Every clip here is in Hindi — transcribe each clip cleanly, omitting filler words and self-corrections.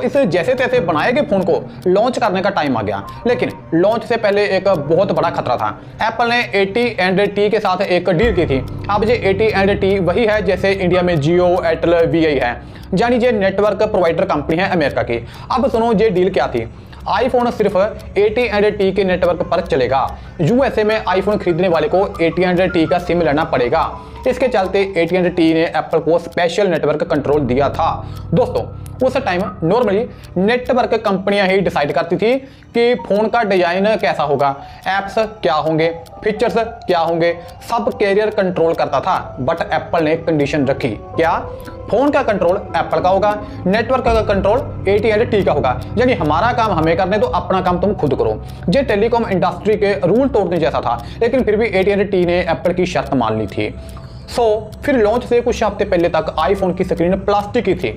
इस जैसे तैसे बनाए गए फोन को लॉन्च करने का टाइम आ गया, लेकिन लॉन्च से पहले एक बहुत बड़ा खतरा था। एप्पल ने AT&T के साथ एक डील की थी। अब ये AT&T वही है जैसे इंडिया में जियो, एयरटेल, VI है, यानी ये नेटवर्क प्रोवाइडर कंपनी है अमेरिका की। अब सुनो ये डील क्या थी। आईफोन सिर्फ AT&T के नेटवर्क पर चलेगा। USA में आईफोन खरीदने वाले को AT&T का सिम लेना पड़ेगा। इसके चलते AT&T ने एप्पल को स्पेशल नेटवर्क कंट्रोल दिया था। दोस्तों उस टाइम नॉर्मली नेटवर्क कंपनियां ही डिसाइड करती थी कि फोन का डिजाइन कैसा होगा, एप्स क्या होंगे, फीचर्स क्या होंगे, सब कैरियर कंट्रोल करता था। बट एप्पल ने कंडीशन रखी, क्या? फोन का कंट्रोल एप्पल का होगा, नेटवर्क का कंट्रोल AT&T का होगा। यानी हमारा काम हमें करने दो, अपना काम तुम खुद करो। ये टेलीकॉम इंडस्ट्री के रूल तोड़ने जैसा था, लेकिन फिर भी AT&T ने एप्पल की शर्त मान ली थी। फिर लॉन्च से कुछ हफ्ते पहले तक आईफोन की स्क्रीन प्लास्टिक की थी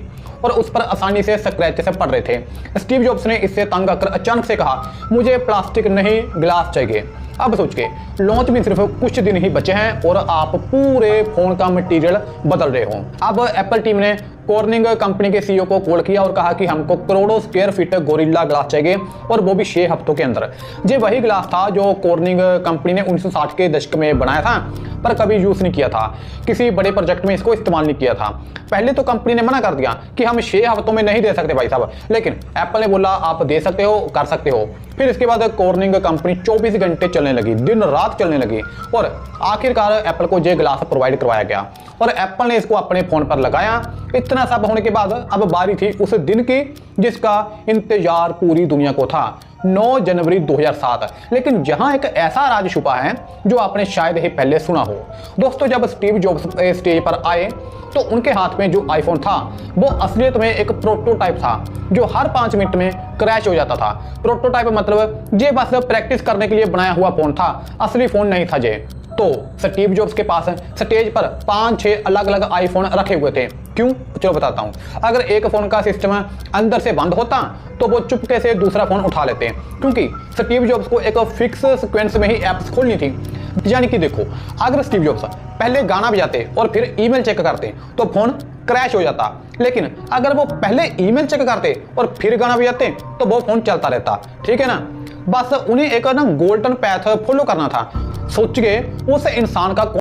और उस पर आसानी से स्क्रैच से पड़ रहे थे। स्टीव जॉब्स ने इससे तंग आकर अचानक से कहा, मुझे प्लास्टिक नहीं ग्लास चाहिए। अब सोच के लॉन्च में सिर्फ कुछ दिन ही बचे हैं और आप पूरे फोन का मटेरियल बदल रहे हो। अब एप्पल टीम ने कॉर्निंग कंपनी के CEO को कॉल किया और कहा कि हमको करोड़ों स्क्वायर फीट गोरिल्ला ग्लास चाहिए और वो भी 6 हफ्तों के अंदर। ये वही ग्लास था जो कॉर्निंग कंपनी ने 1960 के दशक में बनाया था, पर कभी यूज नहीं किया था, किसी बड़े प्रोजेक्ट में इसको इस्तेमाल नहीं किया था। पहले तो कंपनी ने मना कर दिया कि हम 6 हफ्तों में नहीं दे सकते भाई साहब, लेकिन एप्पल ने बोला आप दे सकते हो, कर सकते हो। फिर इसके बाद कॉर्निंग कंपनी 24 घंटे चलने लगी, दिन रात चलने लगी और आखिरकार एप्पल को ये ग्लास प्रोवाइड करवाया गया और एप्पल ने इसको अपने फोन पर लगाया। इतना सब होने के बाद अब बारी थी उस दिन की जिसका इंतजार पूरी दुनिया को था, 9 जनवरी 2007। लेकिन यहां एक ऐसा राज छुपा है जो आपने शायद ही पहले सुना हो। दोस्तों जब स्टीव जॉब्स स्टेज पर आए तो उनके हाथ में जो आईफोन था वो असलियत में एक प्रोटोटाइप था जो हर 5 मिनट में क्रैश हो जाता था। प्रोटोटाइप मतलब ये बस प्रैक्टिस करने के लिए बनाया हुआ फोन था, असली फोन नहीं था ये। तो स्टीव जॉब्स के पास स्टेज पर 5-6 अलग अलग आईफोन रखे हुए थे। क्यों? चलो बताता हूं। अगर एक फोन का सिस्टम अंदर से बंद होता तो वो चुपके से दूसरा फोन उठा लेते, क्योंकि स्टीव जॉब्स को एक फिक्स सीक्वेंस में ही एप्स खोलनी थी। यानी कि देखो, अगर स्टीव जॉब्स पहले गाना बजाते और फिर ईमेल चेक करते तो फोन क्रैश हो जाता, लेकिन अगर वो पहले ईमेल चेक करते और फिर गाना बजाते तो वो फोन चलता रहता। ठीक है ना? बस उन्हें एक गोल्डन पैथ फॉलो करना था। सोचिए उस इंसान का